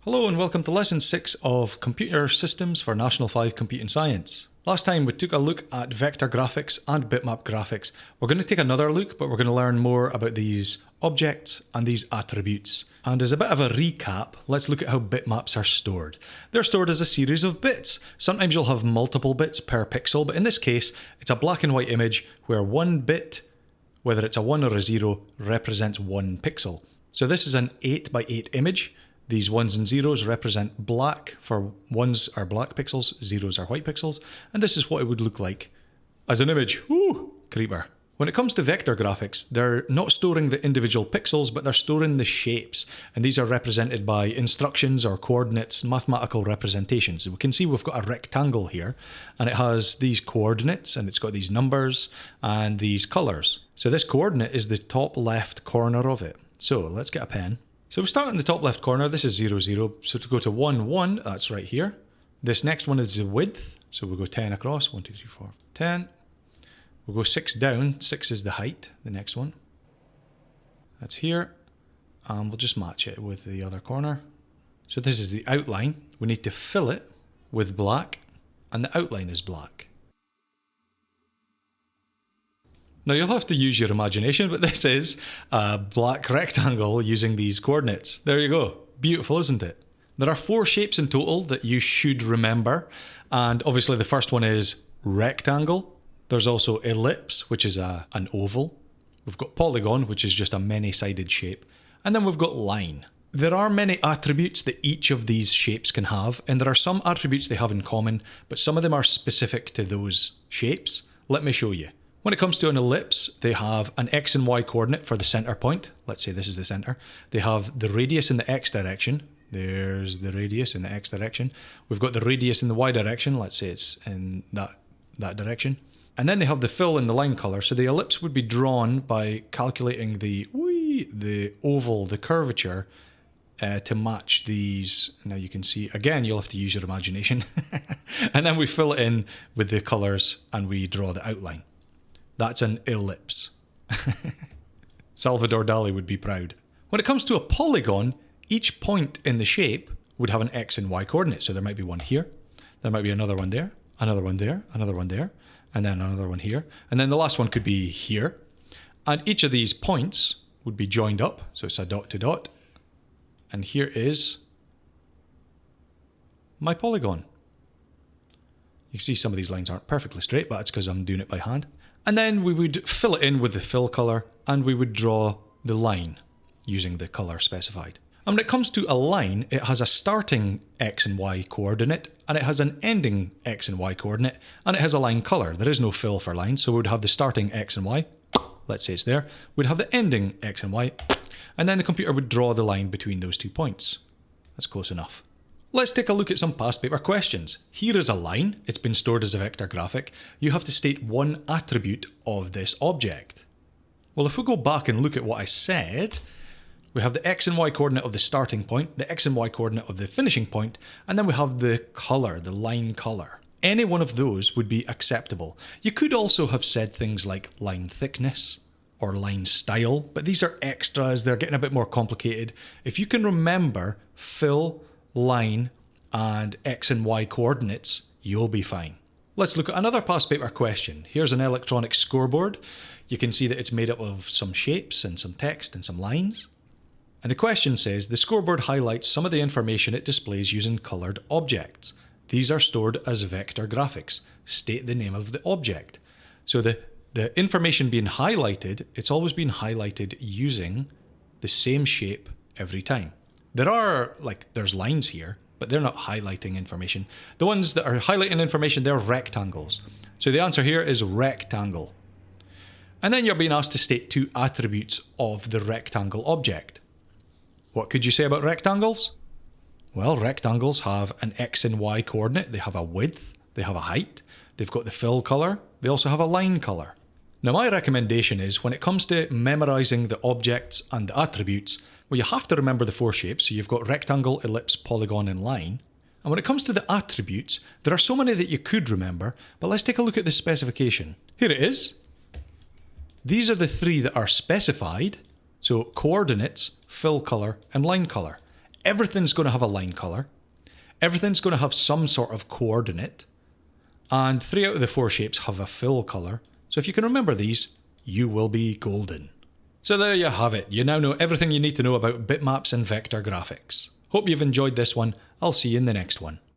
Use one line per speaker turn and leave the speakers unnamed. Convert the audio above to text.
Hello and welcome to Lesson 6 of Computer Systems for National 5 Computing Science. Last time we took a look at vector graphics and bitmap graphics. We're going to take another look, but we're going to learn more about these objects and these attributes. And as a bit of a recap, let's look at how bitmaps are stored. They're stored as a series of bits. Sometimes you'll have multiple bits per pixel, but in this case, it's a black and white image where one bit, whether it's a 1 or a 0, represents one pixel. So this is an 8 by 8 image. These ones and zeros represent black, for ones are black pixels, zeros are white pixels, and this is what it would look like as an image. Woo! Creeper. When it comes to vector graphics, they're not storing the individual pixels, but they're storing the shapes, and these are represented by instructions or coordinates, mathematical representations. We can see we've got a rectangle here, and it has these coordinates, and it's got these numbers and these colors. So this coordinate is the top left corner of it. So let's get a pen. So we start in the top left corner, this is 0, 0. So to go to 1, 1, that's right here. This next one is the width. So we'll go 10 across, 1, 2, 3, 4, 10. We'll go 6 down, 6 is the height, the next one. That's here. And we'll just match it with the other corner. So this is the outline. We need to fill it with black, and the outline is black. Now you'll have to use your imagination, but this is a black rectangle using these coordinates. There you go. Beautiful, isn't it? There are 4 shapes in total that you should remember. And obviously the first one is rectangle. There's also ellipse, which is an oval. We've got polygon, which is just a many-sided shape. And then we've got line. There are many attributes that each of these shapes can have, and there are some attributes they have in common, but some of them are specific to those shapes. Let me show you. When it comes to an ellipse, they have an x and y coordinate for the center point. Let's say this is the center. They have the radius in the x direction. There's the radius in the x direction. We've got the radius in the y direction. Let's say it's in that direction. And then they have the fill in the line color. So the ellipse would be drawn by calculating the oval, the curvature, to match these. Now you can see, again, you'll have to use your imagination. And then we fill it in with the colors and we draw the outline. That's an ellipse. Salvador Dali would be proud. When it comes to a polygon, each point in the shape would have an x and y coordinate. So there might be one here, there might be another one there, another one there, another one there, and then another one here. And then the last one could be here. And each of these points would be joined up. So it's a dot to dot. And here is my polygon. You see some of these lines aren't perfectly straight, but that's because I'm doing it by hand. And then we would fill it in with the fill color and we would draw the line using the color specified. And when it comes to a line, it has a starting x and y coordinate and it has an ending x and y coordinate and it has a line color. There is no fill for lines, so we would have the starting x and y. Let's say it's there. We'd have the ending x and y, and then the computer would draw the line between those 2 points. That's close enough. Let's take a look at some past paper questions. Here is a line. It's been stored as a vector graphic. You have to state one attribute of this object. Well, if we go back and look at what I said, we have the x and y coordinate of the starting point, the x and y coordinate of the finishing point, and then we have the color, the line color. Any one of those would be acceptable. You could also have said things like line thickness or line style, but these are extras. They're getting a bit more complicated. If you can remember fill, line, and x and y coordinates, you'll be fine. Let's look at another past paper question. Here's an electronic scoreboard. You can see that it's made up of some shapes and some text and some lines. And the question says, the scoreboard highlights some of the information it displays using colored objects. These are stored as vector graphics. State the name of the object. So the information being highlighted, it's always been highlighted using the same shape every time. There's lines here, but they're not highlighting information. The ones that are highlighting information, they're rectangles. So the answer here is rectangle. And then you're being asked to state 2 attributes of the rectangle object. What could you say about rectangles? Well, rectangles have an x and y coordinate. They have a width, they have a height, they've got the fill color, they also have a line color. Now my recommendation is when it comes to memorizing the objects and the attributes, well, you have to remember the 4 shapes. So you've got rectangle, ellipse, polygon, and line. And when it comes to the attributes, there are so many that you could remember, but let's take a look at the specification. Here it is. These are the 3 that are specified. So coordinates, fill color, and line color. everything's going to have a line color. Everything's going to have some sort of coordinate. And 3 out of the 4 shapes have a fill color. So if you can remember these, you will be golden. So there you have it. You now know everything you need to know about bitmaps and vector graphics. Hope you've enjoyed this one. I'll see you in the next one.